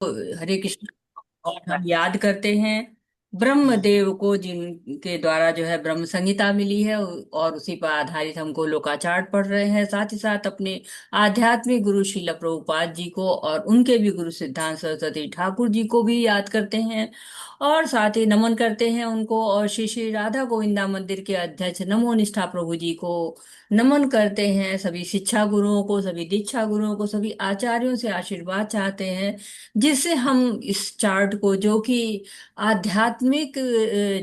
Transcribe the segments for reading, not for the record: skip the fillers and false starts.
हरे कृष्ण। और हम याद करते हैं ब्रह्मदेव को, जिनके द्वारा जो है ब्रह्म संहिता मिली है, और उसी पर आधारित हम गोलोकाचार्य पढ़ रहे हैं। साथ ही साथ अपने आध्यात्मिक गुरु श्रील प्रभुपाद जी को और उनके भी गुरु सिद्धांत सरस्वती ठाकुर जी को भी याद करते हैं, और साथ ही नमन करते हैं उनको। और श्री श्री राधा गोविंदा मंदिर के अध्यक्ष नमो निष्ठा प्रभु जी को नमन करते हैं। सभी शिक्षा गुरुओं को, सभी दीक्षा गुरुओं को, सभी आचार्यों से आशीर्वाद चाहते हैं, जिससे हम इस चार्ट को, जो कि आध्यात्मिक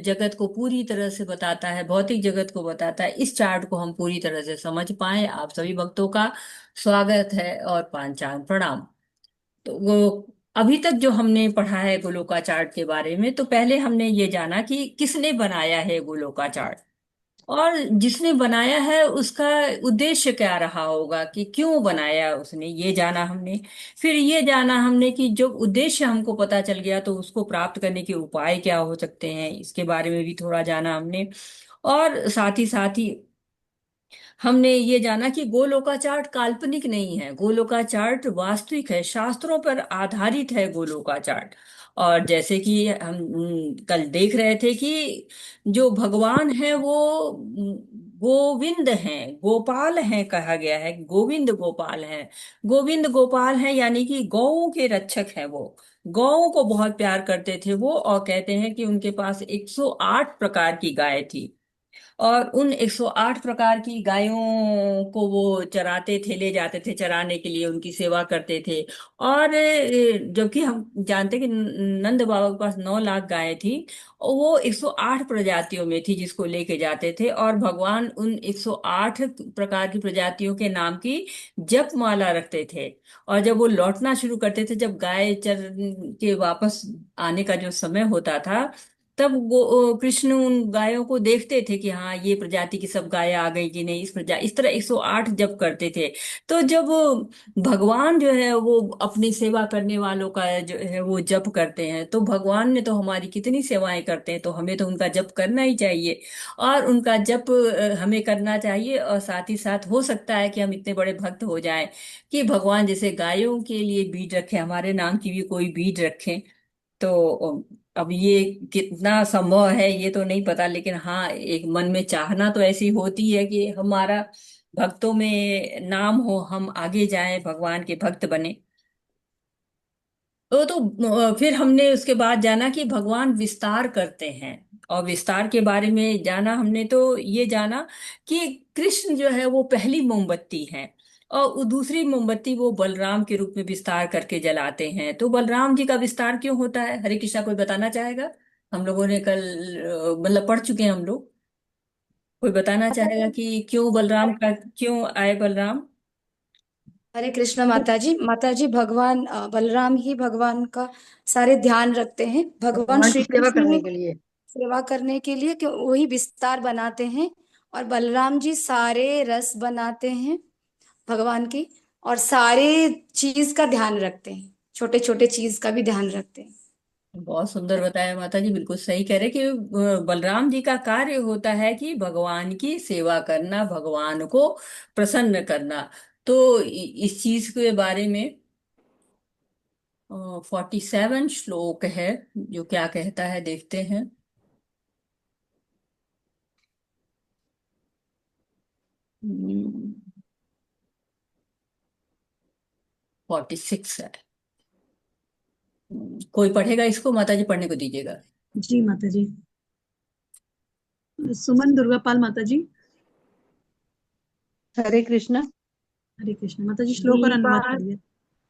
जगत को पूरी तरह से बताता है, भौतिक जगत को बताता है, इस चार्ट को हम पूरी तरह से समझ पाए। आप सभी भक्तों का स्वागत है और पांचांग प्रणाम। तो वो अभी तक जो हमने पढ़ा है गोलोका चार्ट के बारे में, तो पहले हमने ये जाना कि किसने बनाया है गोलोका चार्ट, और जिसने बनाया है उसका उद्देश्य क्या रहा होगा, कि क्यों बनाया उसने, ये जाना हमने। फिर ये जाना हमने कि जो उद्देश्य हमको पता चल गया, तो उसको प्राप्त करने के उपाय क्या हो सकते हैं, इसके बारे में भी थोड़ा जाना हमने। और साथ ही हमने ये जाना कि गोलोकाचार्ट काल्पनिक नहीं है, गोलोकाचार्ट वास्तविक है, शास्त्रों पर आधारित है गोलोकाचार्ट। और जैसे कि हम कल देख रहे थे कि जो भगवान है वो गोविंद हैं, गोपाल हैं, कहा गया है गोविंद गोपाल हैं। गोविंद गोपाल हैं यानी कि गौओं के रक्षक हैं वो। गौओं को बहुत प्यार करते थे वो, और कहते हैं कि उनके पास 108 प्रकार की गाय थी, और उन 108 प्रकार की गायों को वो चराते थे, ले जाते थे चराने के लिए, उनकी सेवा करते थे। और जबकि हम जानते हैं कि नंद बाबा के पास 9 लाख गायें थी, और वो 108 प्रजातियों में थी जिसको लेके जाते थे, और भगवान उन 108 प्रकार की प्रजातियों के नाम की जप माला रखते थे। और जब वो लौटना शुरू करते थे, जब गाय चर के वापस आने का जो समय होता था, तब वो कृष्ण उन गायों को देखते थे कि हाँ, ये प्रजाति की सब गायें आ गई कि नहीं, इस तरह 108 जप करते थे। तो जब भगवान जो है वो अपनी सेवा करने वालों का जो है वो जप करते हैं, तो भगवान ने तो हमारी कितनी सेवाएं करते हैं, तो हमें तो उनका जप करना ही चाहिए। और उनका जप हमें करना चाहिए, और साथ ही साथ हो सकता है कि हम इतने बड़े भक्त हो जाएं कि भगवान जैसे गायों के लिए बीज रखे, हमारे नाम की भी कोई बीज रखें। तो अब ये कितना संभव है ये तो नहीं पता, लेकिन हाँ, एक मन में चाहना तो ऐसी होती है कि हमारा भक्तों में नाम हो, हम आगे जाएं, भगवान के भक्त बने। फिर हमने उसके बाद जाना कि भगवान विस्तार करते हैं, और विस्तार के बारे में जाना हमने। तो ये जाना कि कृष्ण जो है वो पहली मोमबत्ती है, और वो दूसरी मोमबत्ती वो बलराम के रूप में विस्तार करके जलाते हैं। तो बलराम जी का विस्तार क्यों होता है, हरे कृष्णा कोई बताना चाहेगा? हम लोगों ने कल मतलब पढ़ चुके हैं हम लोग। कोई बताना चाहेगा कि क्यों बलराम का, क्यों आए बलराम? हरे कृष्ण माता जी भगवान बलराम ही भगवान का सारे ध्यान रखते हैं। भगवान भगवान की श्री सेवा कृष्ण करने के लिए। सेवा करने के लिए कि वही विस्तार बनाते हैं, और बलराम जी सारे रस बनाते हैं भगवान की, और सारे चीज का ध्यान रखते हैं, छोटे छोटे चीज का भी ध्यान रखते हैं। बहुत सुंदर बताया माता जी, बिल्कुल सही कह रहे कि बलराम जी का कार्य होता है कि भगवान की सेवा करना, भगवान को प्रसन्न करना। तो इस चीज के बारे में 47 श्लोक है, जो क्या कहता है देखते हैं। 46 है। कोई पढ़ेगा इसको? माता जी पढ़ने को दीजिएगा। जी माता जी। सुमन दुर्गापाल माता जी। हरे कृष्ण। हरे कृष्ण माता जी, श्लोक और दीपा अनुवाद पढ़िए।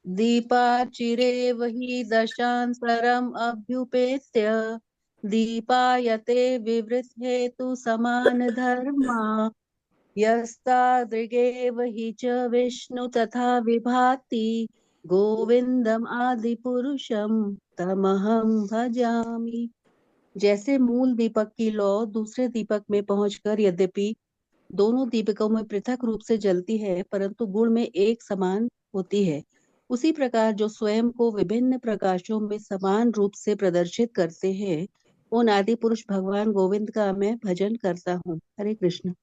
दीपाचिरे वहि दशांसरम् अभ्युपेत्य दीपायते विवृद्धेतु समान धर्मा यस्तादृगेव हि च विष्णु तथा विभाति गोविंदम आदि पुरुषम तमहं भजामि। जैसे मूल दीपक की लौ दूसरे दीपक में पहुंचकर यद्यपि दोनों दीपकों में पृथक रूप से जलती है, परंतु गुण में एक समान होती है, उसी प्रकार जो स्वयं को विभिन्न प्रकाशों में समान रूप से प्रदर्शित करते हैं, उन आदि पुरुष भगवान गोविंद का मैं भजन करता हूँ। हरे कृष्ण।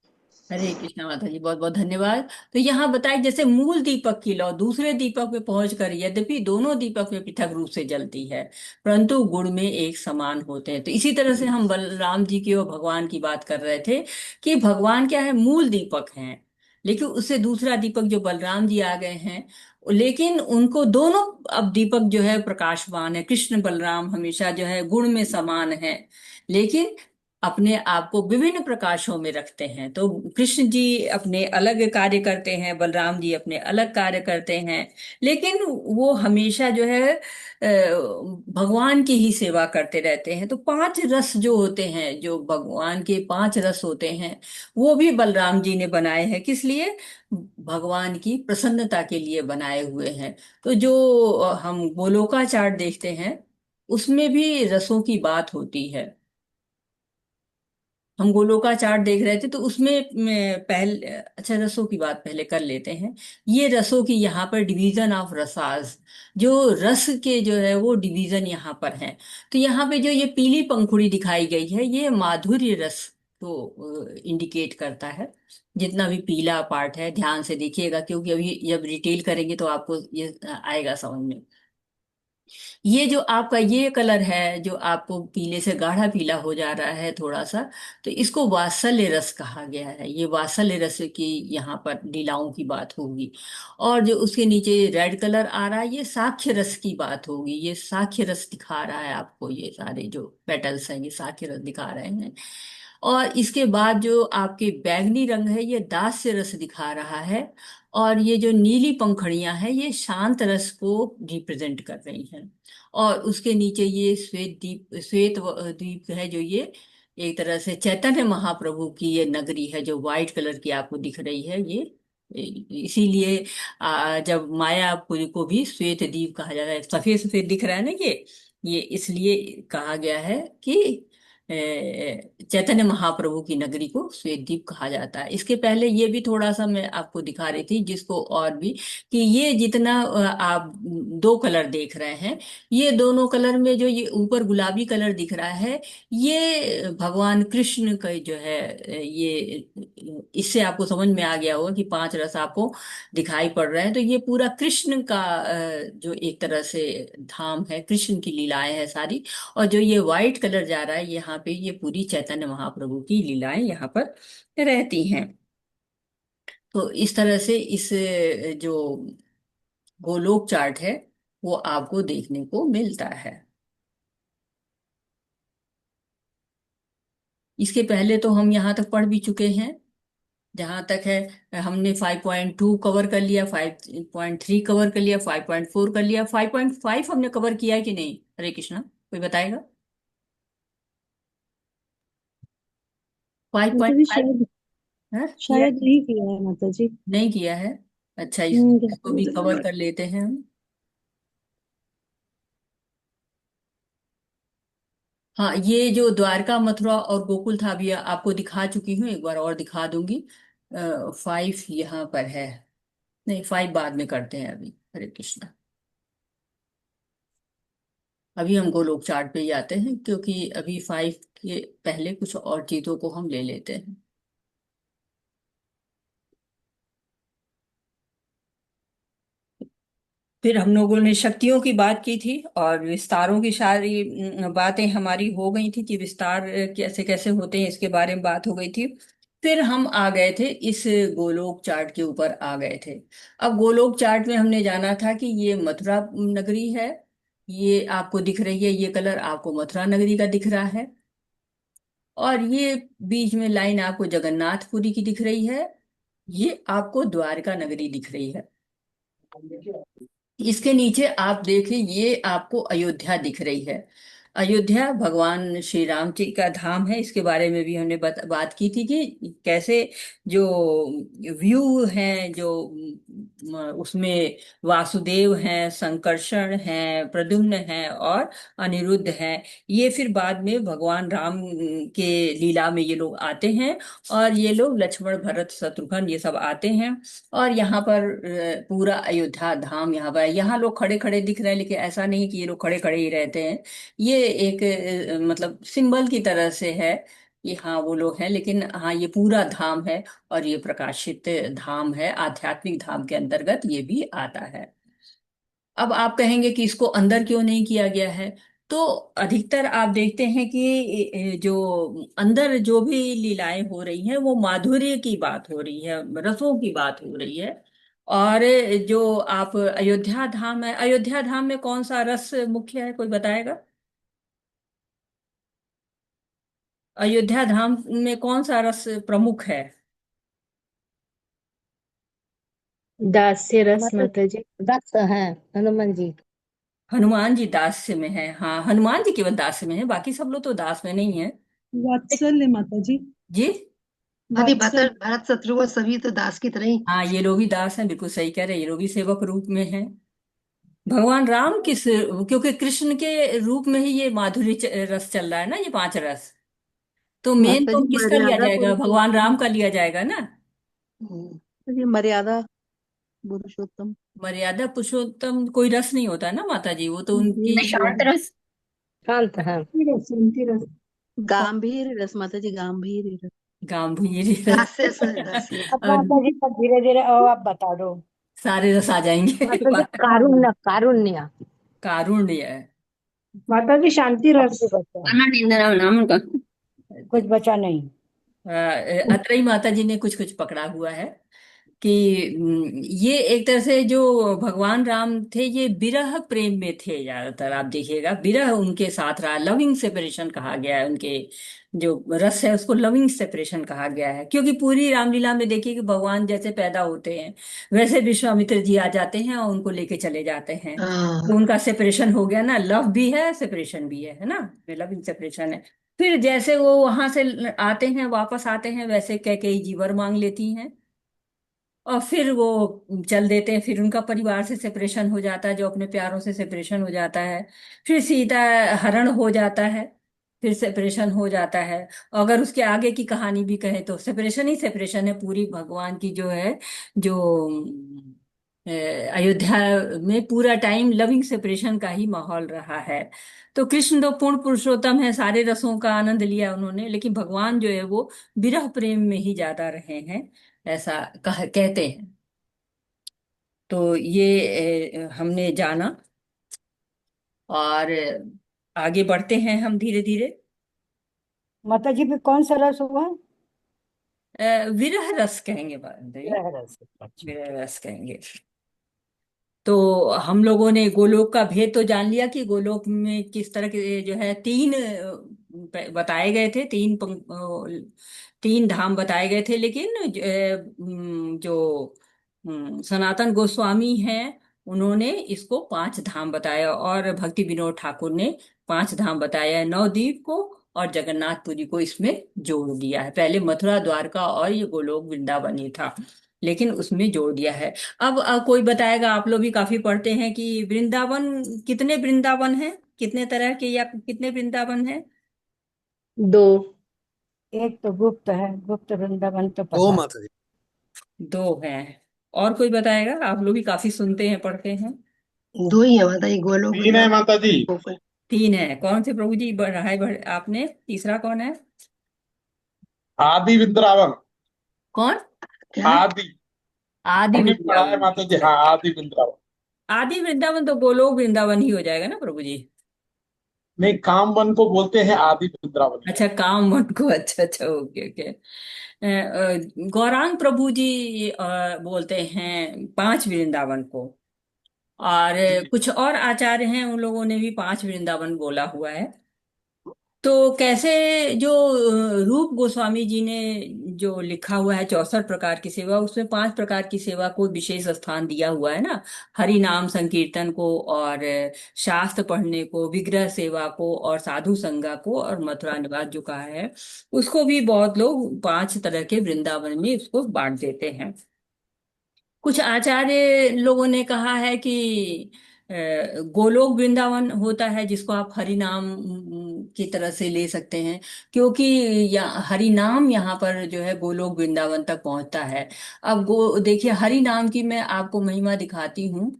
हरे कृष्णा माता जी, बहुत बहुत धन्यवाद। तो यहाँ बताए जैसे मूल दीपक की लौ दूसरे दीपक में पहुंचकर यद्यपि दोनों दीपक में पृथक रूप से जलती है, परंतु गुण में एक समान होते हैं। तो इसी तरह से हम बलराम जी की और भगवान की बात कर रहे थे कि भगवान क्या है, मूल दीपक हैं, लेकिन उससे दूसरा दीपक जो बलराम जी आ गए हैं, लेकिन उनको दोनों, अब दीपक जो है प्रकाशवान है, कृष्ण बलराम हमेशा जो है गुण में समान है, लेकिन अपने आप को विभिन्न प्रकाशों में रखते हैं। तो कृष्ण जी अपने अलग कार्य करते हैं, बलराम जी अपने अलग कार्य करते हैं, लेकिन वो हमेशा जो है भगवान की ही सेवा करते रहते हैं। तो पांच रस जो होते हैं, जो भगवान के पांच रस होते हैं, वो भी बलराम जी ने बनाए हैं। किस लिए? भगवान की प्रसन्नता के लिए बनाए हुए हैं। तो जो हम गोलोकाचार देखते हैं, उसमें भी रसों की बात होती है। हम गोलोका चार्ट देख रहे थे, तो उसमें पहले, अच्छा रसों की बात पहले कर लेते हैं। ये रसों की यहाँ पर डिवीजन ऑफ रसास, जो रस के जो है वो डिवीजन यहाँ पर है। तो यहाँ पे जो ये पीली पंखुड़ी दिखाई गई है, ये माधुर्य रस को इंडिकेट करता है। जितना भी पीला पार्ट है ध्यान से देखिएगा, क्योंकि अभी जब डिटेल करेंगे तो आपको ये आएगा समझ में। ये जो आपका ये कलर है, जो आपको पीले से गाढ़ा पीला हो जा रहा है थोड़ा सा, तो इसको वात्सल्य रस कहा गया है। ये वात्सल्य रस की यहाँ पर लीलाओं की बात होगी। और जो उसके नीचे रेड कलर आ रहा है, ये साक्ष्य रस की बात होगी। ये साक्ष्य रस दिखा रहा है आपको, ये सारे जो पेटल्स हैं ये साक्ष्य रस दिखा रहे हैं। और इसके बाद जो आपके बैगनी रंग है, ये दास्य रस दिखा रहा है। और ये जो नीली पंखुड़ियां हैं, ये शांत रस को रिप्रेजेंट कर रही हैं। और उसके नीचे ये द्वीप है, जो ये एक तरह से चैतन्य महाप्रभु की ये नगरी है, जो व्हाइट कलर की आपको दिख रही है। ये इसीलिए जब मायापुरी को भी श्वेत द्वीप कहा जाता है, सफेद सफेद दिख रहा है ना ये इसलिए कहा गया है कि चैतन्य महाप्रभु की नगरी को श्वेत द्वीप कहा जाता है। इसके पहले ये भी थोड़ा सा मैं आपको दिखा रही थी, जिसको और भी, कि ये जितना आप दो कलर देख रहे हैं, ये दोनों कलर में जो ये ऊपर गुलाबी कलर दिख रहा है, ये भगवान कृष्ण का जो है, ये इससे आपको समझ में आ गया होगा कि पांच रस आपको दिखाई पड़ रहे हैं। तो ये पूरा कृष्ण का जो एक तरह से धाम है, कृष्ण की लीलाएं हैं सारी। और जो ये व्हाइट कलर जा रहा है यहाँ पे, ये पूरी चैतन्य महाप्रभु की लीलाएं यहाँ पर रहती हैं। तो इस तरह से इस जो गोलोक चार्ट है, वो आपको देखने को मिलता है। इसके पहले तो हम यहाँ तक पढ़ भी चुके हैं, जहां तक है हमने 5.2 कवर कर लिया, 5.3 कवर कर लिया, 5.4 कर लिया, 5.5 हमने कवर किया है कि नहीं? हरे कृष्णा, कोई बताएगा? फाइव माता पॉइंट जी फाइव शायद है किया? शायद नहीं किया है माता जी। नहीं किया है? अच्छा, इसको भी कवर कर लेते हैं हम। हाँ, ये जो द्वारका मथुरा और गोकुल था भी आपको दिखा चुकी हूँ, एक बार और दिखा दूंगी। 5 यहाँ पर है, नहीं 5 बाद में करते हैं अभी। हरे कृष्णा, अभी हम गोलोक चार्ट पे ही आते हैं, क्योंकि अभी 5 के पहले कुछ और चीजों को हम ले लेते हैं। फिर हम लोगों ने शक्तियों की बात की थी, और विस्तारों की सारी बातें हमारी हो गई थी कि विस्तार कैसे कैसे होते हैं, इसके बारे में बात हो गई थी। फिर हम आ गए थे इस गोलोक चार्ट के ऊपर आ गए थे। अब गोलोक चार्ट में हमने जाना था कि ये मथुरा नगरी है, ये आपको दिख रही है, ये कलर आपको मथुरा नगरी का दिख रहा है। और ये बीच में लाइन आपको जगन्नाथपुरी की दिख रही है, ये आपको द्वारका नगरी दिख रही है। इसके नीचे आप देखिए, ये आपको अयोध्या दिख रही है। अयोध्या भगवान श्री राम जी का धाम है। इसके बारे में भी हमने बात की थी कि कैसे जो व्यू हैं, जो उसमें वासुदेव हैं, संकर्षण हैं, प्रद्युम्न हैं और अनिरुद्ध हैं। ये फिर बाद में भगवान राम के लीला में ये लोग आते हैं, और ये लोग लक्ष्मण भरत शत्रुघ्न ये सब आते हैं। और यहाँ पर पूरा अयोध्या धाम यहाँ पर है। यहाँ लोग खड़े खड़े दिख रहे हैं, लेकिन ऐसा नहीं कि ये लोग खड़े खड़े ही रहते हैं। ये एक मतलब सिंबल की तरह से है ये हाँ वो लोग हैं, लेकिन हाँ ये पूरा धाम है और ये प्रकाशित धाम है, आध्यात्मिक धाम के अंतर्गत ये भी आता है। अब आप कहेंगे कि इसको अंदर क्यों नहीं किया गया है। तो अधिकतर आप देखते हैं कि जो अंदर जो भी लीलाएं हो रही हैं वो माधुर्य की बात हो रही है, रसों की बात हो रही है। और जो आप अयोध्या धाम है, अयोध्या धाम में कौन सा रस मुख्य है, कोई बताएगा? अयोध्या धाम में कौन सा रस प्रमुख है? दास्य रस मतलब माता जी। दत्त है हनुमान जी। हनुमान जी दास्य में है, हाँ हनुमान जी केवल दास्य में है, बाकी सब लोग तो दास में नहीं है। वात्सल्य माता जी। जी। आदि भरत वात्सल्य। भरत शत्रुघ्न सभी तो दास की तरह ही। हाँ ये लोग भी दास हैं, बिल्कुल सही कह रहे हैं, ये लोग भी सेवक रूप में हैं। भगवान राम किस, क्योंकि कृष्ण के रूप में ही ये माधुर्य रस चल रहा है ना, ये पांच रस। तो मेन माता तो जी किसका लिया मर्यादा जाएगा, भगवान पुरुषोत्तम। राम का लिया जाएगा ना। हम्म। माता जी मर्यादा पुरुषोत्तम। मर्यादा पुरुषोत्तम कोई रस नहीं होता ना माता जी, वो तो जी उनकी जो शांत रस। शांत है। शांति रस। गंभीर रस माता जी, गंभीर रस। गांभीर्य रस। दास्य से दास्य। अब और माता जी पर धीरे धीरे अब आप बता दो। सारे रस आ जाएंगे माता जी कारुण्य कारुण्य। कारुण्य है। माता जी शांति अब रस। भी बचा नाम उनका। कुछ बचा नहीं। अत्रई माता जी ने कुछ कुछ पकड़ा हुआ है कि ये एक तरह से जो भगवान राम थे ये विरह प्रेम में थे ज्यादातर, आप देखिएगा विरह उनके साथ रहा, लविंग सेपरेशन कहा गया है उनके, जो रस है उसको लविंग सेपरेशन कहा गया है। क्योंकि पूरी रामलीला में देखिए कि भगवान जैसे पैदा होते हैं वैसे विश्वामित्र जी आ जाते हैं और उनको लेके चले जाते हैं। हाँ। तो उनका सेपरेशन हो गया ना, लव भी है सेपरेशन भी है ना, लविंग सेपरेशन है। फिर जैसे वो वहां से आते हैं वापस आते हैं, वैसे कैकेयी जी वर मांग लेती हैं और फिर वो चल देते हैं, फिर उनका परिवार से सेपरेशन हो जाता है, जो अपने प्यारों से सेपरेशन हो जाता है। फिर सीता हरण हो जाता है, फिर सेपरेशन हो जाता है। अगर उसके आगे की कहानी भी कहें तो सेपरेशन ही सेपरेशन है पूरी भगवान की जो है, जो अ, अयोध्या में पूरा टाइम लविंग सेपरेशन का ही माहौल रहा है। तो कृष्ण तो पूर्ण पुरुषोत्तम है, सारे रसों का आनंद लिया उन्होंने, लेकिन भगवान जो है वो विरह प्रेम में ही ज्यादा रहे हैं, ऐसा कहते हैं। तो ये हमने जाना, और आगे बढ़ते हैं हम धीरे धीरे। माता जी पे कौन सा रस हुआ? विरह रस कहेंगे ग्रह रस। अच्छा। विरह रस कहेंगे। तो हम लोगों ने गोलोक का भेद तो जान लिया कि गोलोक में किस तरह के जो है तीन बताए गए थे, तीन धाम बताए गए थे, लेकिन जो सनातन गोस्वामी हैं उन्होंने इसको पांच धाम बताया, और भक्ति विनोद ठाकुर ने पांच धाम बताया है, नवद्वीप को और जगन्नाथपुरी को इसमें जोड़ दिया है। पहले मथुरा द्वारका और ये गोलोक वृंदावन ही था, लेकिन उसमें जोड़ दिया है। अब कोई बताएगा, आप लोग भी काफी पढ़ते हैं कि वृंदावन, कितने वृंदावन हैं, कितने तरह के या कितने वृंदावन हैं? दो। एक तो गुप्त है, गुप्त वृंदावन तो दो पता है। माता जी। दो हैं। और कोई बताएगा, आप लोग भी काफी सुनते हैं पढ़ते हैं। दो ही है माता जी, गोलोक तीन है वृंदावन माता जी। गोकुल। तीन है, कौन से प्रभु जी बढ़ाए आपने, तीसरा कौन है? आदि वृंदावन। कौन? क्या? आदि। आदि हमने पढ़ा है वृंदावन, माता जी, अच्छा हाँ अच्छा। आदि वृंदावन। आदि वृंदावन तो गोलोक वृंदावन ही हो जाएगा ना प्रभु जी। नहीं, काम वन को बोलते हैं आदि वृंदावन। अच्छा काम मन को, अच्छा अच्छा, ओके ओके। गौरांग प्रभु जी बोलते हैं पांच वृंदावन को, और जी। कुछ और आचार्य हैं उन लोगों ने भी पांच वृंदावन बोला हुआ है। तो कैसे, जो रूप गोस्वामी जी ने जो लिखा हुआ है 64 प्रकार की सेवा, उसमें पांच प्रकार की सेवा को विशेष स्थान दिया हुआ है ना, हरि नाम संकीर्तन को, और शास्त्र पढ़ने को, विग्रह सेवा को, और साधु संगा को, और मथुरा निवास जो कहा है उसको भी बहुत लोग पांच तरह के वृंदावन में उसको बांट देते हैं। कुछ आचार्य लोगों ने कहा है कि अ, गोलोक वृंदावन होता है जिसको आप हरि नाम की तरह से ले सकते हैं, क्योंकि हरि नाम यहाँ पर जो है गोलोक वृंदावन तक पहुंचता है। अब देखिए हरि नाम की मैं आपको महिमा दिखाती हूँ।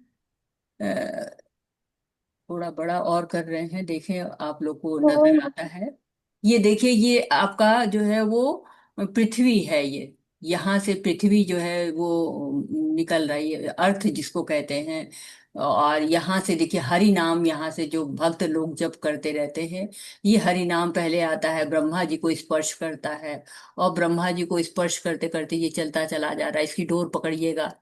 थोड़ा बड़ा और कर रहे हैं, देखें आप लोग को नजर आता है। ये देखिए, ये आपका जो है वो पृथ्वी है। ये यहाँ से पृथ्वी जो है वो निकल रही है, अर्थ जिसको कहते हैं। और यहाँ से देखिए हरि नाम, यहाँ से जो भक्त लोग जप करते रहते हैं, ये हरि नाम पहले आता है, ब्रह्मा जी को स्पर्श करता है। और ब्रह्मा जी को स्पर्श करते करते ये चलता चला जा रहा है। इसकी डोर पकड़िएगा।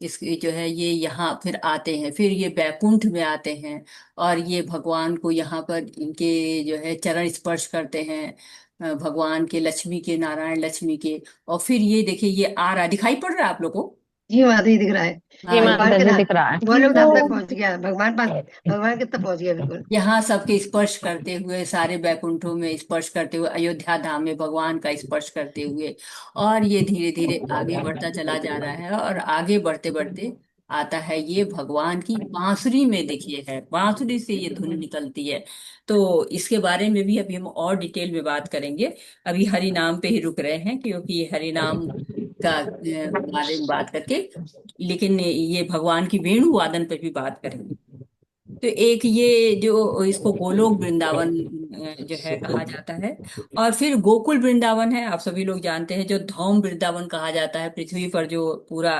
इसकी जो है ये यहाँ फिर आते हैं, फिर ये बैकुंठ में आते हैं। और ये भगवान को यहाँ पर इनके जो है चरण स्पर्श करते हैं, भगवान के, लक्ष्मी के, नारायण लक्ष्मी के। और फिर ये देखिए ये आ रहा, दिखाई पड़ रहा है आप लोग को? जी माता जी दिख रहा है। जी हाँ, भगवान माता के जी धाम, दिख रहा है। गोलोक धाम तक तो पहुंच गया भगवान पास। भगवान कितना पहुंच गया बिल्कुल। यहाँ सबके स्पर्श करते हुए, सारे बैकुंठों में स्पर्श करते हुए, अयोध्या धाम में भगवान का स्पर्श करते हुए, और ये धीरे धीरे आगे बढ़ता चला जा रहा है। और आगे बढ़ते बढ़ते आता है ये भगवान की बांसुरी में, देखिए है बांसुरी से ये धुन निकलती है। तो इसके बारे में भी अभी हम और डिटेल में बात करेंगे। अभी हरि नाम पे ही रुक रहे हैं, क्योंकि ये हरि नाम का बारे में बात करके, लेकिन ये भगवान की वेणु वादन पे भी बात करेंगे। तो एक ये जो इसको गोलोक वृंदावन जो है कहा जाता है। और फिर गोकुल वृंदावन है, आप सभी लोग जानते हैं, जो धौम वृंदावन कहा जाता है। पृथ्वी पर जो पूरा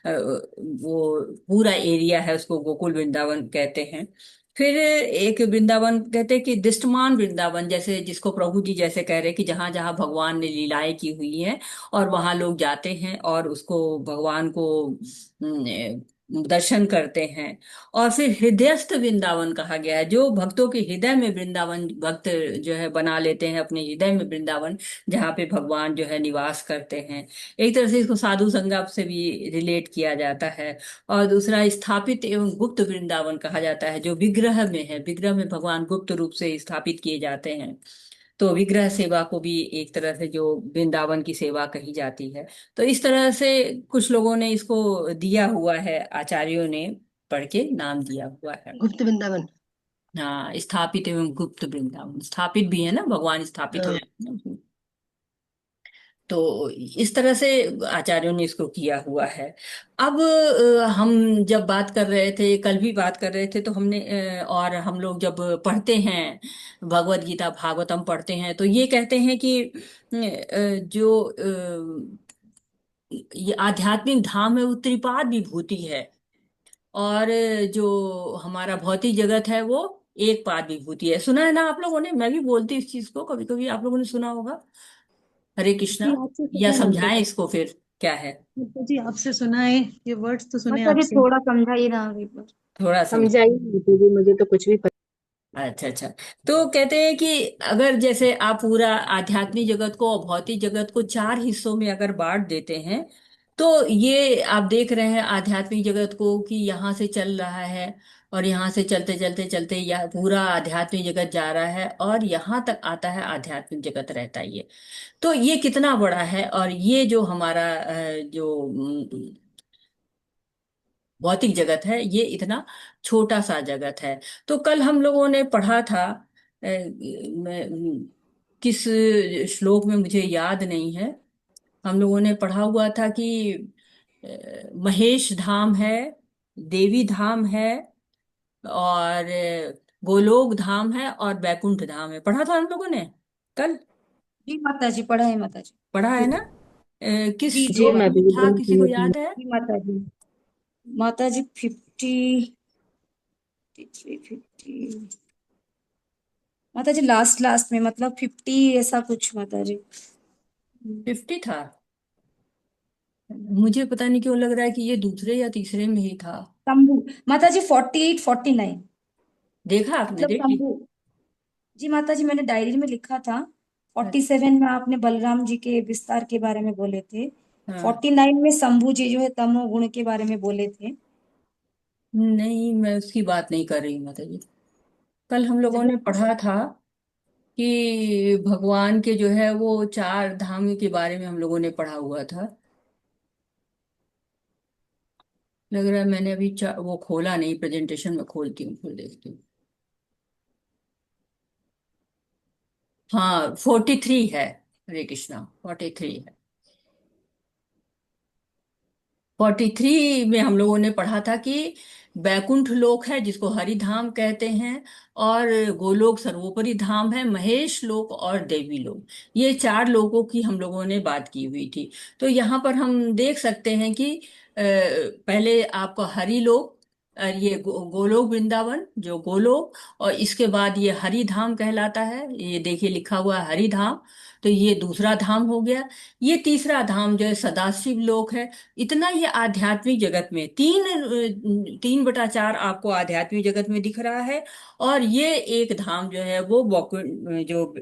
वो पूरा एरिया है, उसको गोकुल वृंदावन कहते हैं। फिर एक वृंदावन कहते हैं कि दृष्टमान वृंदावन, जैसे जिसको प्रभु जी जैसे कह रहे हैं कि जहां जहां भगवान ने लीलाएं की हुई हैं, और वहां लोग जाते हैं और उसको, भगवान को दर्शन करते हैं। और फिर हृदयस्थ वृंदावन कहा गया है, जो भक्तों के हृदय में वृंदावन, भक्त जो है बना लेते हैं अपने हृदय में वृंदावन, जहाँ पे भगवान जो है निवास करते हैं। एक तरह से इसको साधु संगम से भी रिलेट किया जाता है। और दूसरा स्थापित एवं गुप्त वृंदावन कहा जाता है, जो विग्रह में है, विग्रह में भगवान गुप्त रूप से स्थापित किए जाते हैं। तो विग्रह सेवा को भी एक तरह से जो वृंदावन की सेवा कही जाती है। तो इस तरह से कुछ लोगों ने इसको दिया हुआ है, आचार्यों ने पढ़ के नाम दिया हुआ है। गुप्त वृंदावन। हाँ, स्थापित एवं गुप्त वृंदावन, स्थापित भी है ना, भगवान स्थापित हो हाँ। जाते हैं उसमें। तो इस तरह से आचार्यों ने इसको किया हुआ है। अब हम जब बात कर रहे थे, कल भी बात कर रहे थे, तो हमने और हम लोग जब पढ़ते हैं भगवत गीता, भागवतम पढ़ते हैं, तो ये कहते हैं कि जो ये आध्यात्मिक धाम है वो त्रिपाद विभूति है। और जो हमारा भौतिक जगत है वो एक पाद विभूति है। सुना है ना आप लोगों ने? मैं भी बोलती हूँ इस चीज को, कभी कभी आप लोगों ने सुना होगा। हरे जी कृष्णा। आपसे या सुना है माता समझाएं जी। इसको फिर, क्या है? माता जी आपसे सुना है, ये वर्ड्स तो सुने मतलब ये आपसे। थोड़ा समझाइए ना एक बार। थोड़ा समझ। समझाइए माता जी, मुझे तो कुछ भी पता। अच्छा अच्छा। तो कहते हैं कि अगर जैसे आप पूरा आध्यात्मिक जगत को और भौतिक जगत को चार हिस्सों में अगर बांट देते हैं, तो ये आप देख रहे हैं आध्यात्मिक जगत को कि यहाँ से चल रहा है, और यहाँ से चलते चलते चलते यह पूरा आध्यात्मिक जगत जा रहा है, और यहाँ तक आता है आध्यात्मिक जगत रहता है ये। तो ये कितना बड़ा है। और ये जो हमारा जो भौतिक जगत है, ये इतना छोटा सा जगत है। तो कल हम लोगों ने पढ़ा था, किस श्लोक में मुझे याद नहीं है, हम लोगों ने पढ़ा हुआ था कि महेश धाम है, देवी धाम है, और गोलोक धाम है, और बैकुंठ धाम है। पढ़ा था हम लोगों ने कल? जी माता जी, पढ़ा है माता जी। पढ़ा है ना? किस जी जी जी श्लोक मैं में भी था, एकदम किसी को क्लियर हूँ। याद है? जी माता जी। माता जी 53 50। माता जी लास्ट लास्ट में, मतलब 50 ऐसा कुछ माता जी। 50 था। मुझे पता नहीं क्यों लग रहा है कि ये दूसरे या तीसरे में ही था। तंबू। माता जी 48 49। देखा आपने? मतलब देखी? तंबू। जी माता जी, मैंने डायरी में लिखा था। 47 में आपने बलराम जी के विस्तार के बारे में बोले थे। हाँ। 49 में शंभू जी जो है तमो गुण के बारे में बोले थे। नहीं, मैं उसकी बात नहीं कर रही माता जी। कल हम लोगों ने जब पढ़ा था कि भगवान के जो है वो चार धाम के बारे में हम लोगों ने पढ़ा हुआ था। लग रहा है मैंने अभी वो खोला नहीं, प्रेजेंटेशन में खोलती हूँ फिर देखती हूँ। हाँ, 43 है। हरे कृष्णा, 43 है। 43 में हम लोगों ने पढ़ा था कि बैकुंठ लोक है जिसको हरिधाम कहते हैं, और गोलोक सर्वोपरि धाम है, महेश लोक और देवी लोक। ये चार लोकों की हम लोगों ने बात की हुई थी। तो यहाँ पर हम देख सकते हैं कि पहले आपका हरिलोक, और ये गोलोक वृंदावन जो गोलोक, और इसके बाद ये हरिधाम कहलाता है, ये देखिए लिखा हुआ है हरिधाम। तो ये दूसरा धाम हो गया। ये तीसरा धाम जो है सदाशिव लोक है। इतना ये आध्यात्मिक जगत में 3/4 आपको आध्यात्मिक जगत में दिख रहा है। और ये एक धाम जो है वो जो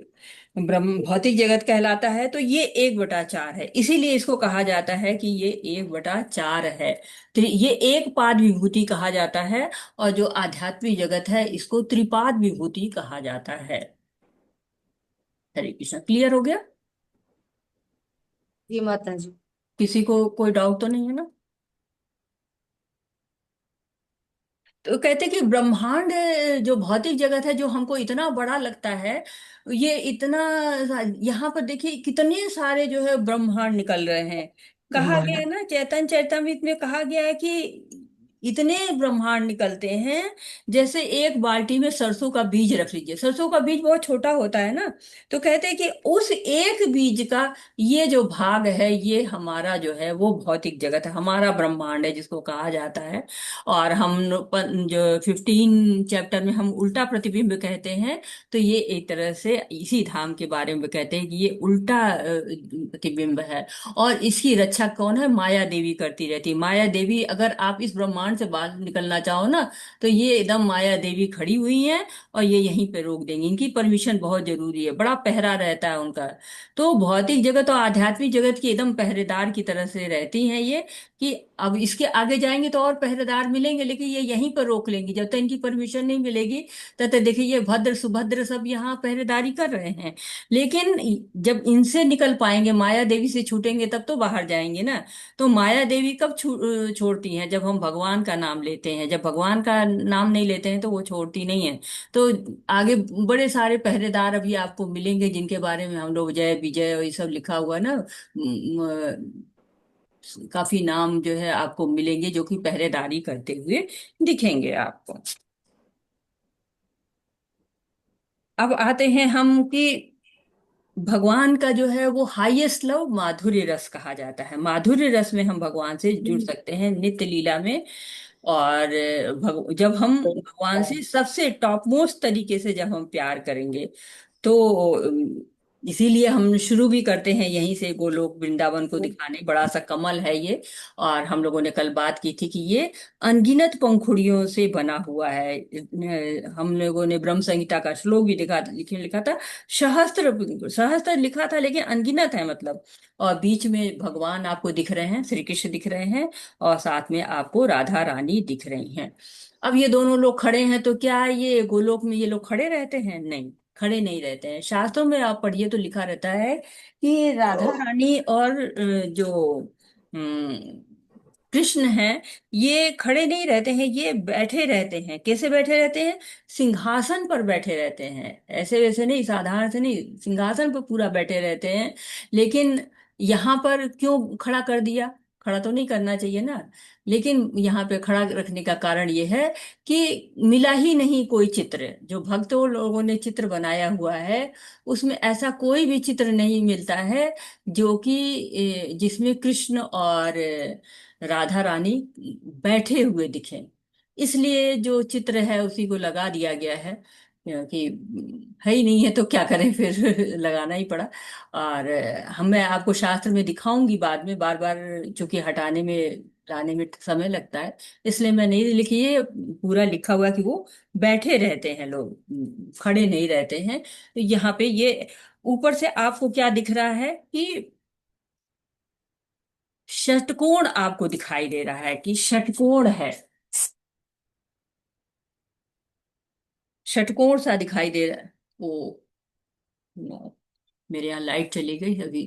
ब्रह्म भौतिक जगत कहलाता है। तो ये 1/4 है, इसीलिए इसको कहा जाता है कि ये 1/4 है। तो ये एक पाद विभूति कहा जाता है। और जो आध्यात्मिक जगत है इसको त्रिपाद विभूति कहा जाता है। हरे कृष्ण, क्लियर हो गया? जी माता जी। किसी को कोई डाउट तो नहीं है ना? तो कहते कि ब्रह्मांड जो भौतिक जगत है जो हमको इतना बड़ा लगता है, ये इतना, यहाँ पर देखिए कितने सारे जो है ब्रह्मांड निकल रहे हैं। कहा गया है ना, चैतन्य चैतामृत में कहा गया है कि इतने ब्रह्मांड निकलते हैं, जैसे एक बाल्टी में सरसों का बीज रख लीजिए। सरसों का बीज बहुत छोटा होता है ना, तो कहते हैं कि उस एक बीज का ये जो भाग है, ये हमारा जो है वो भौतिक जगत है, हमारा ब्रह्मांड है जिसको कहा जाता है। और हम जो 15 चैप्टर में हम उल्टा प्रतिबिंब कहते हैं, तो ये एक तरह से इसी धाम के बारे में कहते हैं कि ये उल्टा प्रतिबिंब है। और इसकी रक्षा कौन है? माया देवी करती रहती है। माया देवी, अगर आप इस ब्रह्मांड से बाहर निकलना चाहो ना, तो ये एकदम माया देवी खड़ी हुई हैं और ये यहीं पे रोक देंगी। इनकी परमिशन बहुत जरूरी है, बड़ा पहरा रहता है उनका। तो भौतिक जगत और आध्यात्मिक जगत की एकदम पहरेदार की तरह से रहती हैं ये, कि अब इसके आगे जाएंगे तो और पहरेदार मिलेंगे, लेकिन ये यहीं पर रोक लेंगी जब तक इनकी परमिशन नहीं मिलेगी। तब तक देखिए ये भद्र सुभद्र सब यहाँ पहरेदारी कर रहे हैं। लेकिन जब इनसे निकल पाएंगे, माया देवी से छूटेंगे, तब तो बाहर जाएंगे ना। तो माया देवी कब छोड़ती हैं? जब हम भगवान का नाम लेते हैं। जब भगवान का नाम नहीं लेते हैं तो वो छोड़ती नहीं है। तो आगे बड़े सारे पहरेदार अभी आपको मिलेंगे, जिनके बारे में हम लोग जय विजय और ये सब लिखा हुआ है ना, काफी नाम जो है आपको मिलेंगे जो कि पहरेदारी करते हुए दिखेंगे आपको। अब आते हैं हम कि भगवान का जो है वो हाईएस्ट लव माधुर्य रस कहा जाता है। माधुर्य रस में हम भगवान से जुड़ सकते हैं नित्य लीला में। और जब हम भगवान से सबसे टॉप मोस्ट तरीके से जब हम प्यार करेंगे, तो इसीलिए हम शुरू भी करते हैं यहीं से, गोलोक वृंदावन को दिखाने। बड़ा सा कमल है ये। और हम लोगों ने कल बात की थी कि ये अनगिनत पंखुड़ियों से बना हुआ है। हम लोगों ने ब्रह्म संहिता का श्लोक भी लिखा था, सहस्त्र सहस्त्र लिखा था, लेकिन अनगिनत है मतलब। और बीच में भगवान आपको दिख रहे हैं, श्री कृष्ण दिख रहे हैं, और साथ में आपको राधा रानी दिख रही हैं। अब ये दोनों लोग खड़े हैं, तो क्या ये गोलोक में ये लोग खड़े रहते हैं? नहीं, खड़े नहीं रहते हैं। शास्त्रों में आप पढ़िए तो लिखा रहता है कि राधा रानी और जो अम, कृष्ण हैं, ये खड़े नहीं रहते हैं, ये बैठे रहते हैं। कैसे बैठे रहते हैं? सिंहासन पर बैठे रहते हैं। ऐसे वैसे नहीं, साधारण से नहीं, सिंहासन पर पूरा बैठे रहते हैं। लेकिन यहाँ पर क्यों खड़ा कर दिया? खड़ा तो नहीं करना चाहिए ना। लेकिन यहाँ पे खड़ा रखने का कारण ये है कि मिला ही नहीं कोई चित्र। जो भक्तों लोगों ने चित्र बनाया हुआ है, उसमें ऐसा कोई भी चित्र नहीं मिलता है जो कि जिसमें कृष्ण और राधा रानी बैठे हुए दिखें। इसलिए जो चित्र है उसी को लगा दिया गया है, क्योंकि है ही नहीं है तो क्या करें फिर लगाना ही पड़ा। और हम मैं आपको शास्त्र में दिखाऊंगी बाद में, बार बार चूंकि हटाने में लाने में समय लगता है, इसलिए मैं नहीं लिखी। ये पूरा लिखा हुआ कि वो बैठे रहते हैं लोग, खड़े नहीं रहते हैं। तो यहाँ पे ये ऊपर से आपको क्या दिख रहा है कि षटकोण आपको दिखाई दे रहा है, कि षटकोण है, षटकोण सा दिखाई दे रहा है। वो मेरे यहाँ लाइट चली गई अभी,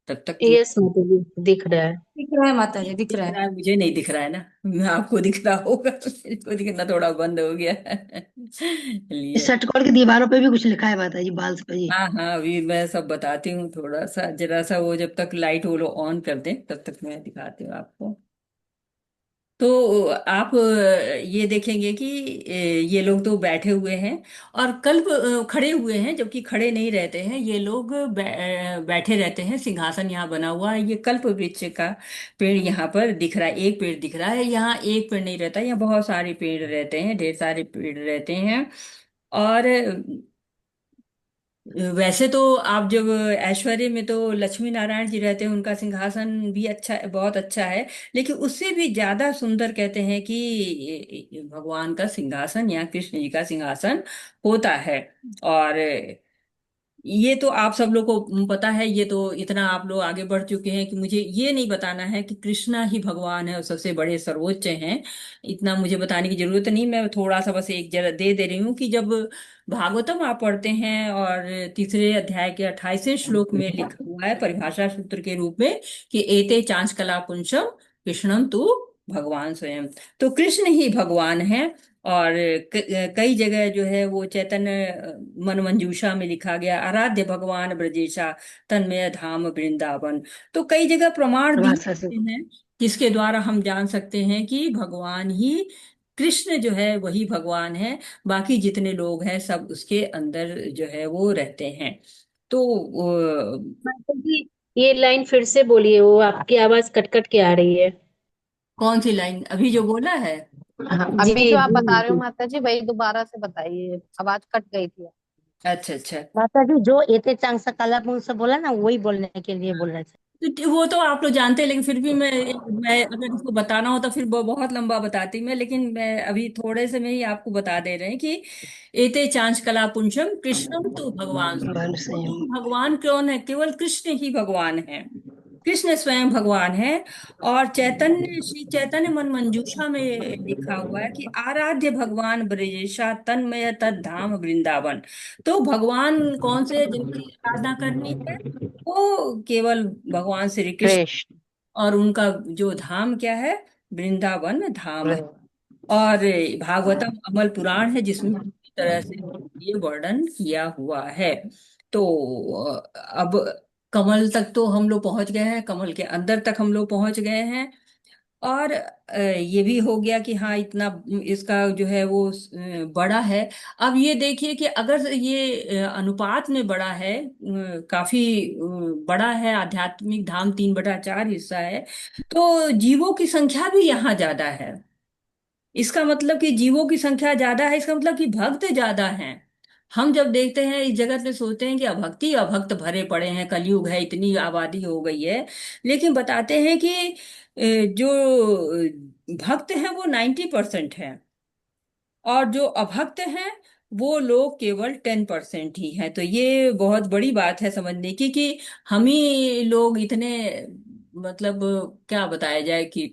तब तक पूरा यस माता जी दिख रहा है। दिख रहा है माता जी, दिख दिख रहा है। रहा है। मुझे नहीं दिख रहा है ना, मैं आपको दिख रहा होगा। मेरे को दिखना थोड़ा बंद हो गया है। इस चलिए। षटकोण की दीवारों पे भी कुछ लिखा है माता जी, बाल्स पे जी। हाँ हाँ, अभी मैं सब बताती हूँ। थोड़ा सा जरा सा वो जब तक लाइट वो लोग ऑन कर दें तब तक मैं दिखाती हूँ आपको। तो आप ये देखेंगे कि ये लोग तो बैठे हुए हैं और कल्प खड़े हुए हैं, जबकि खड़े नहीं रहते हैं ये लोग, बैठे रहते हैं। सिंहासन यहाँ बना हुआ है। ये कल्प वृक्ष का पेड़ यहाँ पर दिख रहा है, एक पेड़ दिख रहा है। यहाँ एक पेड़ नहीं रहता, यहाँ बहुत सारे पेड़ रहते हैं, ढेर सारे पेड़ रहते हैं। और वैसे तो आप जब ऐश्वर्य में तो लक्ष्मी नारायण जी रहते हैं, उनका सिंहासन भी अच्छा, बहुत अच्छा है। लेकिन उससे भी ज्यादा सुंदर कहते हैं कि भगवान का सिंहासन या कृष्ण जी का सिंहासन होता है। और ये तो आप सब लोग को पता है, ये तो इतना आप लोग आगे बढ़ चुके हैं कि मुझे ये नहीं बताना है कि कृष्णा ही भगवान है और सबसे बड़े सर्वोच्च हैं। इतना मुझे बताने की जरूरत नहीं। मैं थोड़ा सा बस एक जरा दे रही हूँ कि जब भागवतम आप पढ़ते हैं और तीसरे अध्याय के 28वें श्लोक में लिखा हुआ है परिभाषा सूत्र के रूप में कि एते चांच कला पुंसम कृष्णम तू भगवान स्वयं। तो कृष्ण ही भगवान है। और कई जगह जो है वो चैतन्य मन मंजूषा में लिखा गया आराध्य भगवान ब्रजेशा तन्मय धाम वृंदावन। तो कई जगह प्रमाण भाषा से। दिए हैं जिसके द्वारा हम जान सकते हैं कि भगवान ही, कृष्ण जो है वही भगवान है। बाकी जितने लोग हैं सब उसके अंदर जो है वो रहते हैं। तो माता जी, ये लाइन फिर से बोलिए, वो आपकी आवाज कट कट के आ रही है। कौन सी लाइन अभी जो बोला है? हाँ, अभी जी जो आप जी बता रहे हो जी। माता जी, वही दोबारा से बताइए, आवाज कट गई थी। अच्छा अच्छा। माता जी जो एते चांग सा काला मुंह से बोला ना, वही बोलने के लिए बोल रहे थे। तो वो तो आप लोग जानते हैं, लेकिन फिर भी मैं अगर इसको बताना हो तो फिर बहुत लंबा बताती मैं, लेकिन मैं अभी थोड़े से में ही आपको बता दे रहे हैं कि एते चांच कला पुंसम कृष्णम तो भगवान। भगवान संयम। तो भगवान कौन है? केवल कृष्ण ही भगवान है। कृष्ण स्वयं भगवान है। और चैतन्य, श्री चैतन्य मन मंजूषा में लिखा हुआ है कि आराध्य भगवान ब्रजेशा तन्मय तद धाम वृंदावन। तो भगवान कौन से हैं जिनकी आराधना करनी है? वो केवल भगवान श्री कृष्ण। कृष्ण। और उनका जो धाम क्या है? वृंदावन धाम है। वृंद- और भागवतम अमल पुराण है जिसमें पूरी तरह से ये वर्णन किया हुआ है। तो अब कमल तक तो हम लोग पहुंच गए हैं, कमल के अंदर तक हम लोग पहुंच गए हैं। और ये भी हो गया कि हाँ इतना इसका जो है वो बड़ा है। अब ये देखिए कि अगर ये अनुपात में बड़ा है, काफी बड़ा है, आध्यात्मिक धाम 3/4 हिस्सा है, तो जीवों की संख्या भी यहाँ ज्यादा है। इसका मतलब कि जीवों की संख्या ज्यादा है, इसका मतलब कि भक्त ज्यादा हैं। हम जब देखते हैं इस जगत में सोचते हैं कि अभक्ति अभक्त भरे पड़े हैं, कलयुग है, इतनी आबादी हो गई है। लेकिन बताते हैं कि जो भक्त हैं वो 90% है, और जो अभक्त हैं वो लोग केवल 10% ही हैं। तो ये बहुत बड़ी बात है समझने की कि हम ही लोग इतने, मतलब क्या बताया जाए कि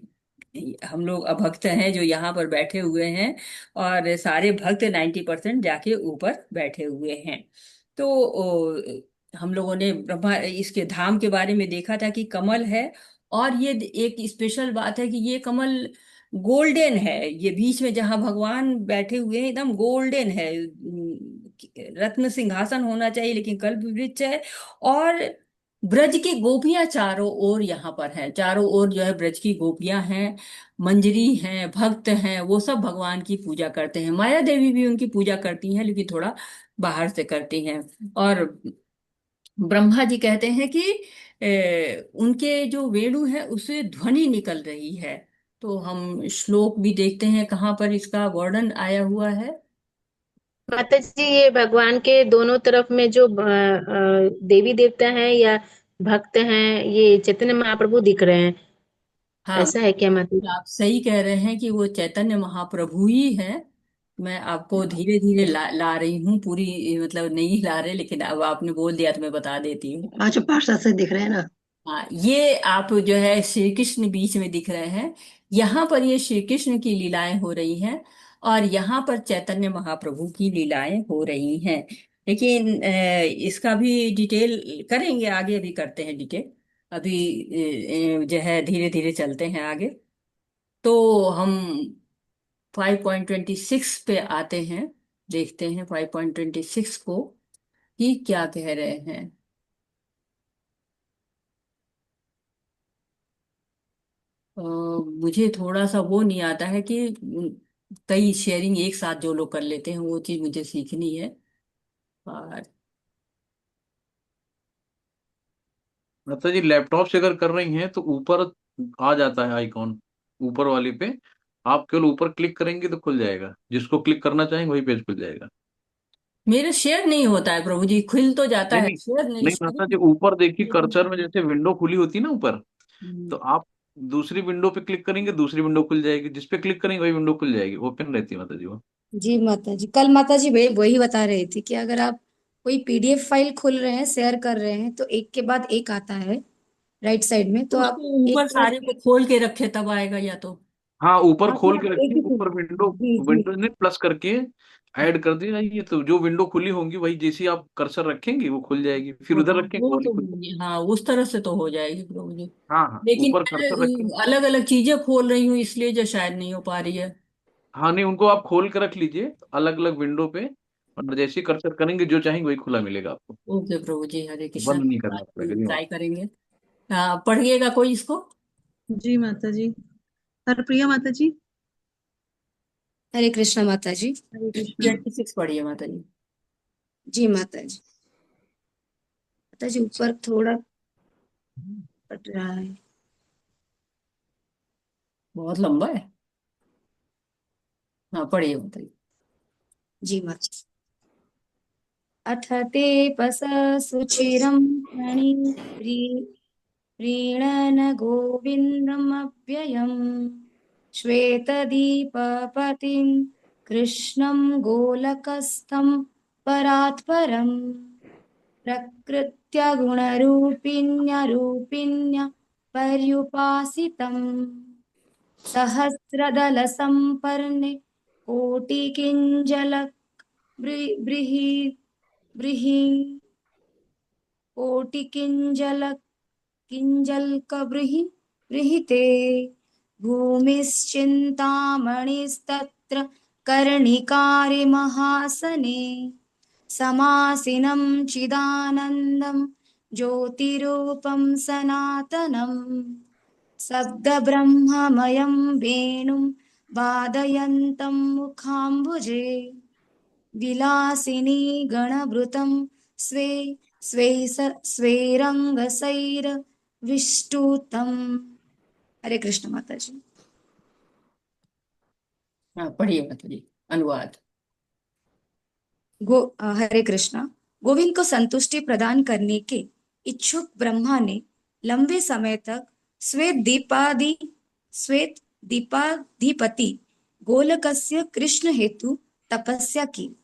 हम लोग अभक्त हैं जो यहाँ पर बैठे हुए हैं, और सारे भक्त 90% जाके ऊपर बैठे हुए हैं। तो हम लोगों ने ब्रह्मा इसके धाम के बारे में देखा था कि कमल है। और ये एक स्पेशल बात है कि ये कमल गोल्डन है। ये बीच में जहां भगवान बैठे हुए हैं एकदम गोल्डन है। रत्न सिंहासन होना चाहिए लेकिन कल्प वृक्ष है। और ब्रज की गोपियां चारों ओर यहाँ पर हैं, चारों ओर जो है ब्रज की गोपियां हैं, मंजरी हैं, भक्त हैं, वो सब भगवान की पूजा करते हैं। माया देवी भी उनकी पूजा करती हैं लेकिन थोड़ा बाहर से करती हैं। और ब्रह्मा जी कहते हैं कि उनके जो वेणु है उससे ध्वनि निकल रही है। तो हम श्लोक भी देखते हैं कहाँ पर इसका वर्णन आया हुआ है। माता जी, ये भगवान के दोनों तरफ में जो देवी देवता हैं या भक्त हैं, ये चैतन्य महाप्रभु दिख रहे हैं, हाँ, ऐसा है क्या माता जी? आप सही कह रहे हैं कि वो चैतन्य महाप्रभु ही है। मैं आपको धीरे धीरे ला रही हूँ पूरी, मतलब नहीं ला रहे, लेकिन अब आपने बोल दिया तो मैं बता देती हूँ। पांचों पार्षद से दिख रहे हैं ना। हाँ, ये आप जो है श्री कृष्ण बीच में दिख रहे हैं। यहाँ पर ये श्री कृष्ण की लीलाएं हो रही हैं, और यहाँ पर चैतन्य महाप्रभु की लीलाएं हो रही हैं। लेकिन इसका भी डिटेल करेंगे आगे, अभी करते हैं डिटेल। अभी जो है धीरे धीरे चलते हैं आगे। तो हम 5.26 पे आते हैं, देखते हैं 5.26 को कि क्या कह रहे हैं। मुझे थोड़ा सा वो नहीं आता है कि कई शेयरिंग एक साथ जो लोग कर लेते हैं, वो चीज मुझे सीखनी है। और माता जी लैपटॉप से अगर कर रही हैं तो ऊपर आ जाता है आइकॉन, ऊपर वाले पे आप केवल ऊपर क्लिक करेंगे तो खुल जाएगा, जिसको क्लिक करना चाहेंगे वही पेज खुल जाएगा। मेरे शेयर नहीं होता है प्रभु जी, खुल तो जाता नहीं है, नहीं, शेयर नहीं, नहीं माता जी, शेयरिंग। ऊपर देखिए कर्सर में जैसे विंडो खुली होती है ना ऊपर, हम्म, तो आप दूसरी विंडो पे क्लिक करेंगे दूसरी विंडो खुल जाएगी, जिस पे क्लिक करेंगे वही विंडो खुल जाएगी, ओपन रहती है माता जी वो। जी माता जी, कल माता जी वही बता रही थी कि अगर आप कोई पीडीएफ फाइल खोल रहे हैं, शेयर कर रहे हैं, तो एक के बाद एक आता है राइट साइड में, तो तो आप उसको एक ऊपर के बाद सारे को खोल के रखे तब आएगा या तो। हाँ ऊपर हाँ, तो खोल आप के एक रखिए, ही खोल। ऊपर विंडो, जी जी। विंडो ने प्लस करके ऐड कर दिया ये, तो जो विंडो खुली होंगी वही जैसे ही आप कर्सर रखेंगे वो खुल जाएगी, फिर उधर हाँ रखेंगे वो वो नहीं तो, खुल पाएगी। हाँ उस तरह से तो हो जाएगी प्रभु जी। हाँ हाँ, लेकिन ऊपर कर्सर रखेंगे। मैं अलग अलग चीजें खोल रही हूँ, इसलिए जो शायद नहीं हो पा रही है। हाँ नहीं, उनको आप खोल के रख लीजिए अलग अलग विंडो पे, और जैसे ही कर्सर करेंगे जो चाहेंगे वही खुला मिलेगा आपको, ओके प्रभु जी, हरे कृष्णा। बंद नहीं करना पड़ेगा जी। ट्राई करेंगे। हाँ, पढ़िएगा कोई इसको। जी माता जी। हरप्रिया माता जी। हरे कृष्णा माता जी। हरे कृष्णा। 26 पढ़िए माता जी। जी माता जी। माता जी ऊपर थोड़ा कट रहा है। बहुत लंबा है। हाँ पढ़िए माता जी। जी माता जी। अथ ते पस सुचिरं प्रीणन गोविन्दमव्ययम् श्वेतदीपपतिं कृष्णं गोलकस्थं परात्परम् प्रकृत्य गुणरूपिण्य पर्युपासितम् सहस्रदलसम्पर्णे ब्रीहि ब्रीहि कोटिकिञ्जलकबृहि बृहिते भूमिश्चिन्तामणिस्तत्र कर्णिकारे महासने समासीनं चिदानन्दं ज्योतिरूपं सनातनम् शब्दब्रह्ममयं वेणुं वादयन्तं मुखाम्बुजे विलासिनी गणभृतं स्वे स्वेरंगसैरविष्टुतम्। हरे कृष्ण माता जी। हाँ पढ़िए माता जी, अनुवाद। हरे कृष्णा। गोविंद को संतुष्टि प्रदान करने के इच्छुक ब्रह्मा ने लंबे समय तक श्वेत दीपाधिपति गोलकस्य कृष्ण हेतु तपस्या की।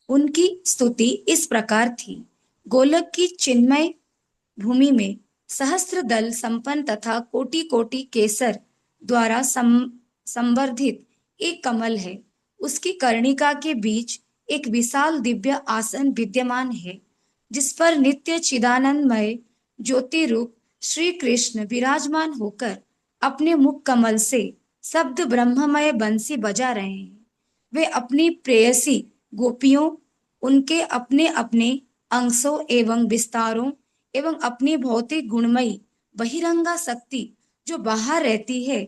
उनकी स्तुति इस प्रकार थी। गोलक की चिन्मय भूमि में सहस्त्र दल संपन्न तथा कोटि कोटि केसर द्वारा संवर्धित एक कमल है। उसकी कर्णिका के बीच एक विशाल दिव्य आसन विद्यमान है, जिस पर नित्य चिदानंदमय ज्योति रूप श्री कृष्ण विराजमान होकर अपने मुख कमल से शब्द ब्रह्ममय बंसी बजा रहे हैं। वे अपनी प्रेयसी गोपियों, उनके अपने अपने अंशों एवं विस्तारों एवं अपनी भौतिक गुणमयी बहिरंगा शक्ति जो बाहर रहती है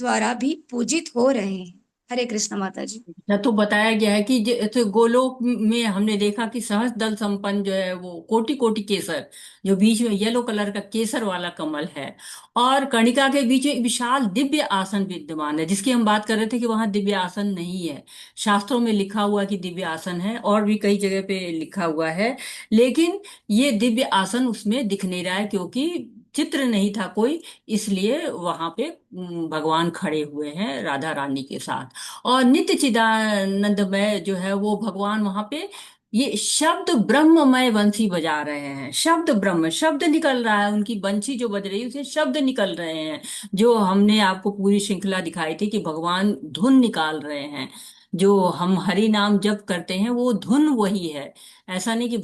द्वारा भी पूजित हो रहे हैं। हरे कृष्ण माता जी। अच्छा, तो बताया गया है कि जैसे गोलोक में हमने देखा कि सहस्त्र दल संपन्न जो है वो कोटि कोटि केसर, जो बीच में येलो कलर का केसर वाला कमल है, और कर्णिका के बीच में एक विशाल दिव्य आसन विद्यमान है, जिसकी हम बात कर रहे थे कि वहां दिव्य आसन नहीं है। शास्त्रों में लिखा हुआ कि दिव्य आसन है, और भी कई जगह पे लिखा हुआ है, लेकिन ये दिव्य आसन उसमें दिख नहीं रहा है, क्योंकि चित्र नहीं था कोई, इसलिए वहां पे भगवान खड़े हुए हैं राधा रानी के साथ। और नित्य चिदानंदमय जो है वो भगवान वहां पे ये शब्द ब्रह्ममय बंसी बजा रहे हैं। शब्द ब्रह्म, शब्द निकल रहा है, उनकी बंसी जो बज रही है उसे शब्द निकल रहे हैं। जो हमने आपको पूरी श्रृंखला दिखाई थी कि भगवान धुन निकाल रहे हैं। जो हम हरि नाम जप करते हैं वो धुन वही है। ऐसा नहीं कि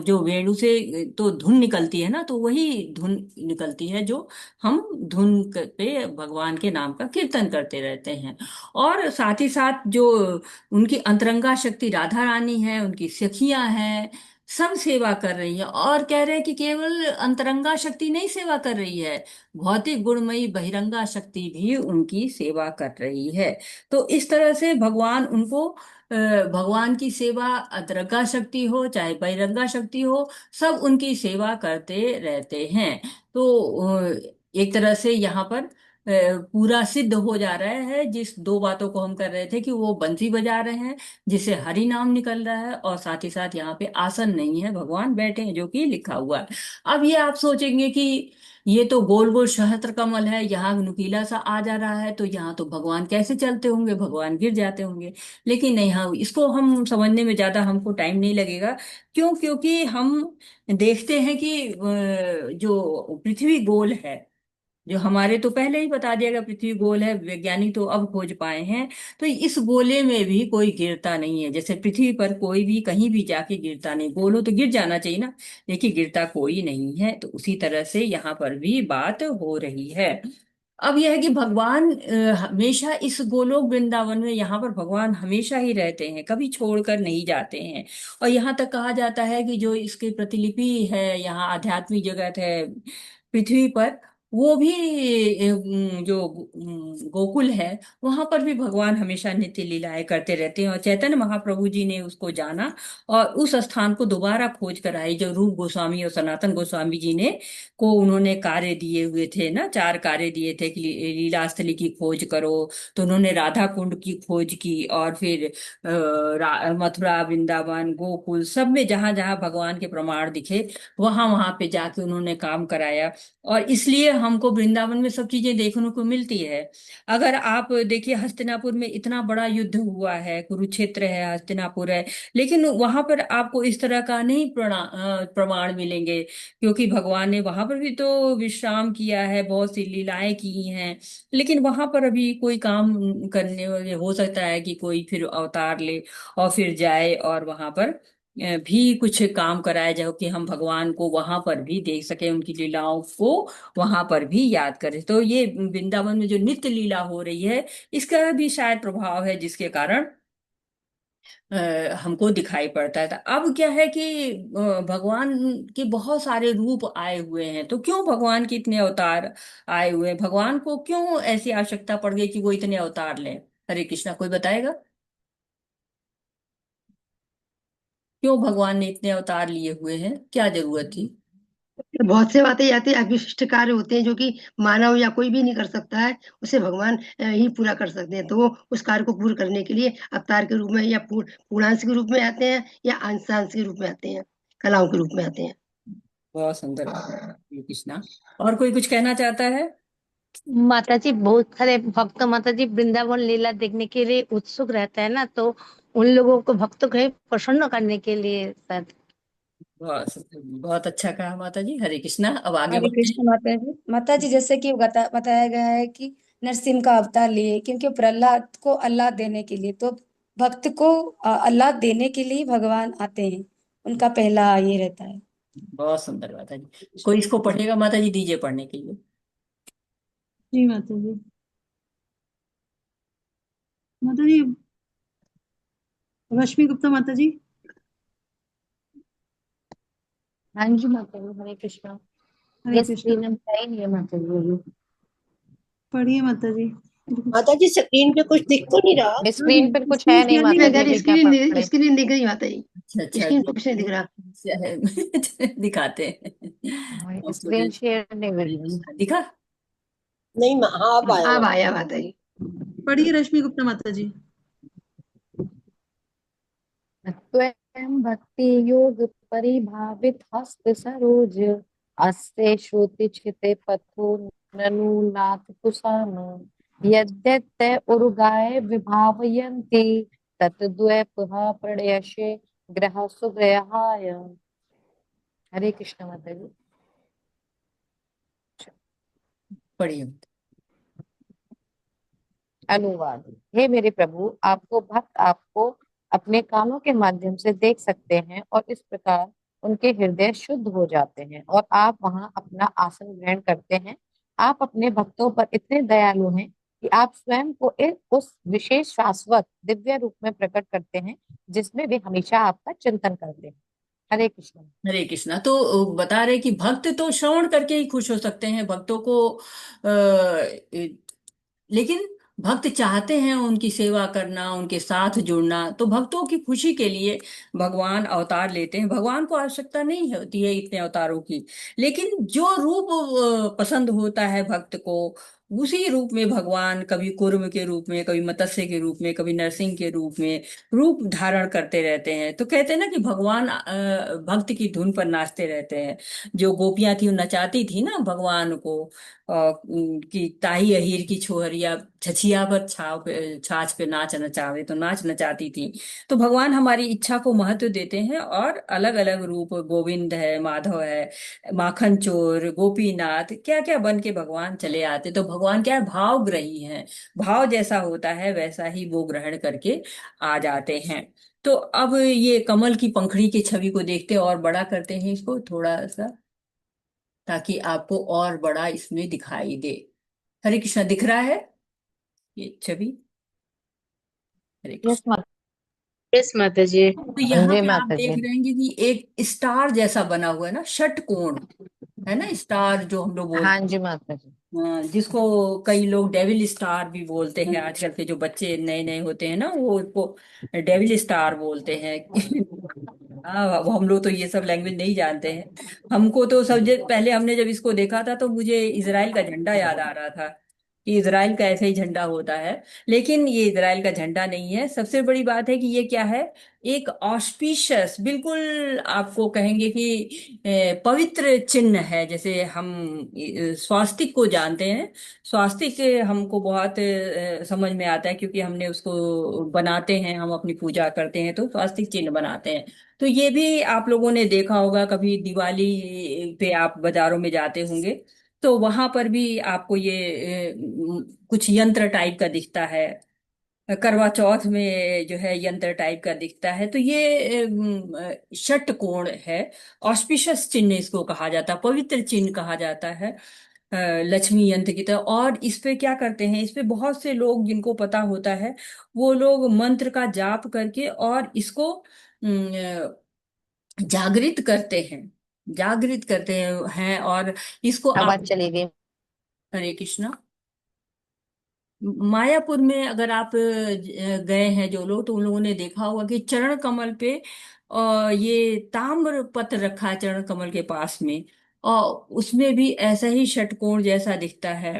जो वेणु से तो धुन निकलती है ना, तो वही धुन निकलती है जो हम पे भगवान के नाम का कीर्तन करते रहते हैं। और साथ ही साथ जो उनकी अंतरंगा शक्ति राधा रानी है, उनकी सखियां हैं, सब सेवा कर रही है, और कह रहे हैं कि केवल अंतरंगा शक्ति नहीं सेवा कर रही है, भौतिक गुणमयी बहिरंगा शक्ति भी उनकी सेवा कर रही है। तो इस तरह से भगवान उनको भगवान की सेवा, अंतरंगा शक्ति हो चाहे बहिरंगा शक्ति हो, सब उनकी सेवा करते रहते हैं। तो एक तरह से यहाँ पर पूरा सिद्ध हो जा रहा है जिस दो बातों को हम कर रहे थे, कि वो बंसी बजा रहे हैं जिससे हरि नाम निकल रहा है, और साथ ही साथ यहाँ पे आसन नहीं है, भगवान बैठे हैं, जो कि लिखा हुआ है। अब ये आप सोचेंगे कि ये तो गोल गोल सहस्त्र कमल है, यहाँ नुकीला सा आ जा रहा है, तो यहाँ तो भगवान कैसे चलते होंगे, भगवान गिर जाते होंगे। लेकिन नहीं, हाँ, इसको हम समझने में ज्यादा हमको टाइम नहीं लगेगा। क्यों? क्योंकि हम देखते हैं कि जो पृथ्वी गोल है, जो हमारे तो पहले ही बता दिया गया पृथ्वी गोल है, वैज्ञानिक तो अब खोज पाए हैं। तो इस गोले में भी कोई गिरता नहीं है, जैसे पृथ्वी पर कोई भी कहीं भी जाके गिरता नहीं, गोल हो तो गिर जाना चाहिए ना, लेकिन गिरता कोई नहीं है। तो उसी तरह से यहाँ पर भी बात हो रही है। अब यह है कि भगवान हमेशा इस गोलोक वृंदावन में, यहाँ पर भगवान हमेशा ही रहते हैं, कभी छोड़कर नहीं जाते हैं। और यहाँ तक कहा जाता है कि जो इसकी प्रतिलिपि है, यहाँ आध्यात्मिक जगत है पृथ्वी पर, वो भी जो गोकुल है, वहां पर भी भगवान हमेशा नित्य लीलाएं करते रहते हैं। और चैतन्य महाप्रभु जी ने उसको जाना और उस स्थान को दोबारा खोज कर आई, जो रूप गोस्वामी और सनातन गोस्वामी जी ने को उन्होंने कार्य दिए हुए थे ना, 4 कार्य दिए थे कि लीलास्थली की खोज करो। तो उन्होंने राधा कुंड की खोज की, और फिर मथुरा, वृंदावन, गोकुल, सब में जहां जहां भगवान के प्रमाण दिखे, वहां वहां पे जाके उन्होंने काम कराया। और इसलिए हमको वृंदावन में सब चीजें देखने को मिलती है। अगर आप देखिए, हस्तिनापुर में इतना बड़ा युद्ध हुआ है, कुरुक्षेत्र है, हस्तिनापुर है, लेकिन वहां पर आपको इस तरह का नहीं प्रमाण मिलेंगे, क्योंकि भगवान ने वहां पर भी तो विश्राम किया है, बहुत सी लीलाएं की हैं। लेकिन वहां पर अभी कोई काम करने वाले, हो सकता है कि कोई फिर अवतार ले और फिर जाए और वहां पर भी कुछ काम कराया जाए, कि हम भगवान को वहां पर भी देख सके, उनकी लीलाओं को वहां पर भी याद करें। तो ये वृंदावन में जो नित्य लीला हो रही है, इसका भी शायद प्रभाव है, जिसके कारण हमको दिखाई पड़ता है। तो अब क्या है कि भगवान के बहुत सारे रूप आए हुए हैं, तो क्यों भगवान के इतने अवतार आए हुए हैं, भगवान को क्यों ऐसी आवश्यकता पड़ गई कि वो इतने अवतार लें? हरे कृष्णा, कोई बताएगा क्यों भगवान ने इतने अवतार लिए हुए हैं, क्या जरूरत थी? बहुत से बातें आती है, विशिष्ट कार्य होते हैं जो कि मानव या कोई भी नहीं कर सकता है, उसे भगवान ही पूरा कर सकते हैं। तो वो उस कार्य को पूर्ण करने के लिए अवतार के रूप में या पूर्णांश के रूप में आते हैं, या अंशांश के रूप में आते हैं, कलाओं के रूप में आते हैं। बहुत सुंदर बात है हरे कृष्णा। और कोई कुछ कहना चाहता है? माता जी, बहुत सारे भक्त माता जी वृंदावन लीला देखने के लिए उत्सुक रहता है ना, तो उन लोगों को, भक्तों को प्रसन्न करने के लिए शायद। बहुत बहुत अच्छा कहा माता जी। हरे कृष्णा, अब आगे हरे बढ़ते हैं। कृष्ण माता जी। माता जी, जैसे कि बताया गया है कि नरसिंह का अवतार लिए, क्योंकि प्रहलाद को अल्लाह देने के लिए, तो भक्त को अल्लाह देने के लिए भगवान आते हैं, उनका पहला ये रहता है। बहुत सुंदर माता जी। कोई इसको पढ़ेगा माता जी? दीजिए पढ़ने के लिए। जी माता जी। माता जी, रश्मि गुप्ता माता जी। हाँ जी माता जी, हरे कृष्णा। हरे ये कृष्णा। स्क्रीन में है ही नहीं है माता जी अभी। पढ़िए माता जी। माता जी, स्क्रीन पे कुछ दिख तो नहीं रहा? हाँ स्क्रीन पर जी, कुछ स्क्रीन है नहीं शेयर नहीं माता मैं कर कह जी, रही रही फिर क्या स्क्रीन पढ़े? स्क्रीन दिख रही माता जी, अच्छा अच्छा, स्क्रीन पे कुछ नहीं दिख रहा। दिखाते हैं। स्क्रीन स्टूडेंट शेयर नहीं कर रही। दिखा? नहीं, हाँ, अब आया माता जी। पढ़िए रश्मि गुप्ता माता जी। त्वं भक्ति योग परिभावित हस्त सरोज, अस्ते श्रुति छिते पथो ननु नाथ कुशान, यद्यत उर्गाय विभावयन्ति तद्वैपहा प्रणयशे ग्रह सुग्रहाय। हरे कृष्ण माता जी। पढ़िए। अनुवाद। हे मेरे प्रभु, आपको भक्त आपको अपने कानों के माध्यम से देख सकते हैं और इस प्रकार उनके हृदय शुद्ध हो जाते हैं और आप वहां अपना आसन ग्रहण करते हैं। आप अपने भक्तों पर इतने दयालु हैं कि आप स्वयं को उस विशेष शाश्वत दिव्य रूप में प्रकट करते हैं जिसमें वे हमेशा आपका चिंतन करते हैं। हरे कृष्ण। हरे कृष्णा। तो बता रहे कि भक्त तो श्रवण करके ही खुश हो सकते हैं, भक्तों को लेकिन भक्त चाहते हैं उनकी सेवा करना, उनके साथ जुड़ना। तो भक्तों की खुशी के लिए भगवान अवतार लेते हैं। भगवान को आवश्यकता नहीं होती है इतने अवतारों की, लेकिन जो रूप पसंद होता है भक्त को, उसी रूप में भगवान कभी कूर्म के रूप में, कभी मत्स्य के रूप में, कभी नरसिंह के रूप में रूप धारण करते रहते हैं। तो कहते हैं ना कि भगवान भक्त की धुन पर नाचते रहते हैं। जो गोपियां थी वो नचाती थी ना भगवान को, कि ताही अहीर की छोहरिया छछिया पर छाछ पे नाच नचावे, तो नाच नचाती थी। तो भगवान हमारी इच्छा को महत्व देते हैं और अलग अलग रूप, गोविंद है, माधव है, माखन चोर, गोपीनाथ, क्या क्या बन के भगवान चले आते। तो भगवान क्या है, भावग्राही हैं। भाव जैसा होता है वैसा ही वो ग्रहण करके आ जाते हैं। तो अब ये कमल की पंखड़ी की छवि को देखते और बड़ा करते हैं इसको थोड़ा सा, ताकि आपको और बड़ा इसमें दिखाई दे। हरे कृष्णा, दिख रहा है ये छवि? हरे यस कृष्ण। माता। यस माता जी। तो यहाँ जी पे आप माता देख जी। रहे हैं कि एक स्टार जैसा बना हुआ है ना, षटकोण है ना, स्टार जो हम लोग हाँ बोलते जी माता जी। हैं, जिसको कई लोग डेविल स्टार भी बोलते हैं। आजकल के जो बच्चे नए नए होते हैं ना, वो उसको डेविल स्टार बोलते हैं। हाँ, वो हम लोग तो ये सब लैंग्वेज नहीं जानते हैं। हमको तो सबसे पहले हमने जब इसको देखा था तो मुझे इजराइल का झंडा याद आ रहा था कि इजराइल का ऐसे ही झंडा होता है। लेकिन ये इजराइल का झंडा नहीं है। सबसे बड़ी बात है कि ये क्या है, एक ऑस्पिशियस, बिल्कुल आपको कहेंगे कि पवित्र चिन्ह है। जैसे हम स्वास्तिक को जानते हैं, स्वास्तिक हमको बहुत समझ में आता है, क्योंकि हमने उसको बनाते हैं, हम अपनी पूजा करते हैं तो स्वास्तिक चिन्ह बनाते हैं। तो ये भी आप लोगों ने देखा होगा, कभी दिवाली पे आप बाजारों में जाते होंगे तो वहां पर भी आपको ये कुछ यंत्र टाइप का दिखता है। करवा चौथ में जो है यंत्र टाइप का दिखता है। तो ये षटकोण है। ऑस्पिशियस चिन्ह इसको कहा जाता है, पवित्र चिन्ह कहा जाता है, लक्ष्मी यंत्र की तरह। और इस पे क्या करते हैं, इस पे बहुत से लोग जिनको पता होता है वो लोग मंत्र का जाप करके और इसको जागृत करते हैं, जागृत करते हैं। और इसको आवाज आप, चली गई। हरे कृष्णा, मायापुर में अगर आप गए हैं जो लोग, तो उन लोगों ने देखा होगा कि चरण कमल पे ये ताम्र पत्र रखा है चरण कमल के पास में, और उसमें भी ऐसा ही षटकोण जैसा दिखता है।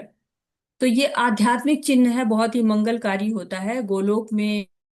तो ये आध्यात्मिक चिन्ह है, बहुत ही मंगलकारी होता है। गोलोक में